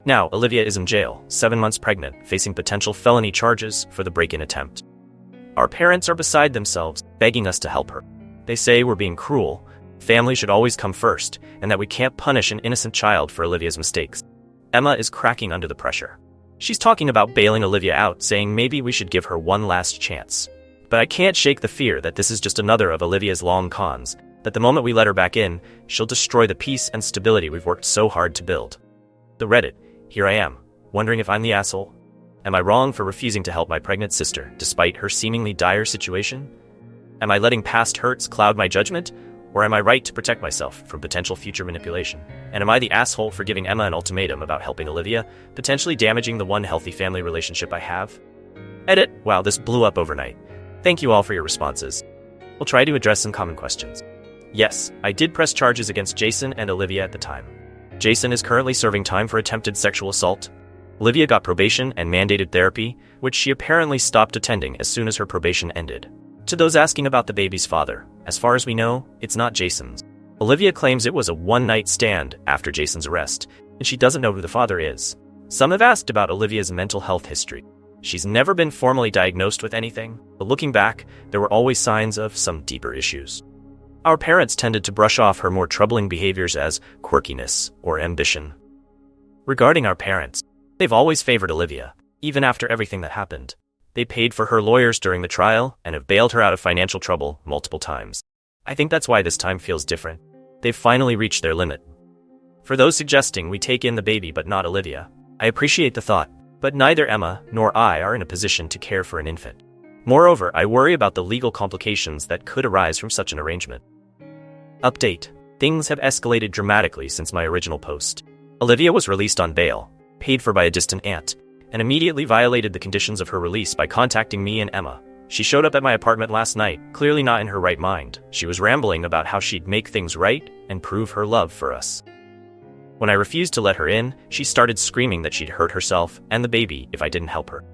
Now, Olivia is in jail, 7 months pregnant, facing potential felony charges for the break-in attempt. Our parents are beside themselves, begging us to help her. They say we're being cruel, family should always come first, and that we can't punish an innocent child for Olivia's mistakes. Emma is cracking under the pressure. She's talking about bailing Olivia out, saying maybe we should give her one last chance. But I can't shake the fear that this is just another of Olivia's long cons, that the moment we let her back in, she'll destroy the peace and stability we've worked so hard to build. The Reddit, here I am, wondering if I'm the asshole. Am I wrong for refusing to help my pregnant sister, despite her seemingly dire situation? Am I letting past hurts cloud my judgment? Or am I right to protect myself from potential future manipulation? And am I the asshole for giving Emma an ultimatum about helping Olivia, potentially damaging the one healthy family relationship I have? Edit, wow, this blew up overnight. Thank you all for your responses. We'll try to address some common questions. Yes, I did press charges against Jason and Olivia at the time. Jason is currently serving time for attempted sexual assault. Olivia got probation and mandated therapy, which she apparently stopped attending as soon as her probation ended. To those asking about the baby's father, as far as we know, it's not Jason's. Olivia claims it was a one-night stand after Jason's arrest, and she doesn't know who the father is. Some have asked about Olivia's mental health history. She's never been formally diagnosed with anything, but looking back, there were always signs of some deeper issues. Our parents tended to brush off her more troubling behaviors as quirkiness or ambition. Regarding our parents, they've always favored Olivia, even after everything that happened. They paid for her lawyers during the trial and have bailed her out of financial trouble multiple times. I think that's why this time feels different. They've finally reached their limit. For those suggesting we take in the baby but not Olivia, I appreciate the thought, but neither Emma nor I are in a position to care for an infant. Moreover, I worry about the legal complications that could arise from such an arrangement. Update. Things have escalated dramatically since my original post. Olivia was released on bail, paid for by a distant aunt, and immediately violated the conditions of her release by contacting me and Emma. She showed up at my apartment last night, clearly not in her right mind. She was rambling about how she'd make things right and prove her love for us. When I refused to let her in, she started screaming that she'd hurt herself and the baby if I didn't help her.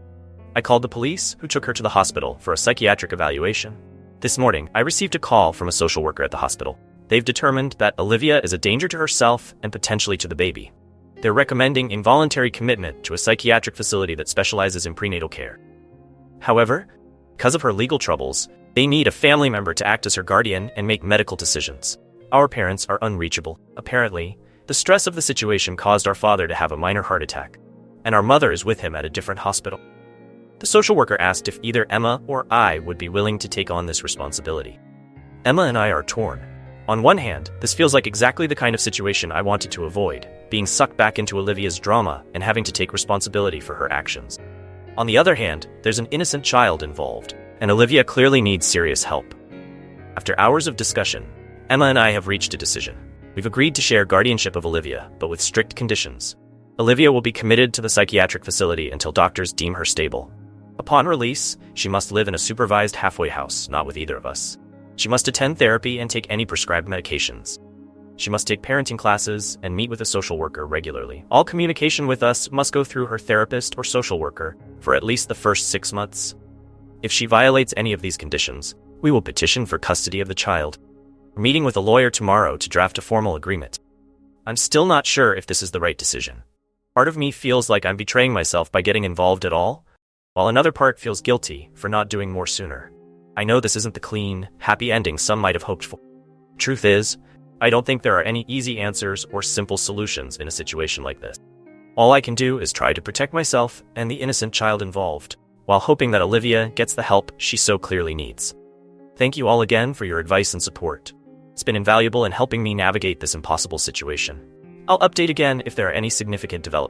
I called the police, who took her to the hospital for a psychiatric evaluation. This morning, I received a call from a social worker at the hospital. They've determined that Olivia is a danger to herself and potentially to the baby. They're recommending involuntary commitment to a psychiatric facility that specializes in prenatal care. However, because of her legal troubles, they need a family member to act as her guardian and make medical decisions. Our parents are unreachable. Apparently, the stress of the situation caused our father to have a minor heart attack, and our mother is with him at a different hospital. The social worker asked if either Emma or I would be willing to take on this responsibility. Emma and I are torn. On one hand, this feels like exactly the kind of situation I wanted to avoid, being sucked back into Olivia's drama and having to take responsibility for her actions. On the other hand, there's an innocent child involved, and Olivia clearly needs serious help. After hours of discussion, Emma and I have reached a decision. We've agreed to share guardianship of Olivia, but with strict conditions. Olivia will be committed to the psychiatric facility until doctors deem her stable. Upon release, she must live in a supervised halfway house, not with either of us. She must attend therapy and take any prescribed medications. She must take parenting classes and meet with a social worker regularly. All communication with us must go through her therapist or social worker for at least the first 6 months. If she violates any of these conditions, we will petition for custody of the child. We're meeting with a lawyer tomorrow to draft a formal agreement. I'm still not sure if this is the right decision. Part of me feels like I'm betraying myself by getting involved at all, while another part feels guilty for not doing more sooner. I know this isn't the clean, happy ending some might have hoped for. Truth is, I don't think there are any easy answers or simple solutions in a situation like this. All I can do is try to protect myself and the innocent child involved, while hoping that Olivia gets the help she so clearly needs. Thank you all again for your advice and support. It's been invaluable in helping me navigate this impossible situation. I'll update again if there are any significant developments.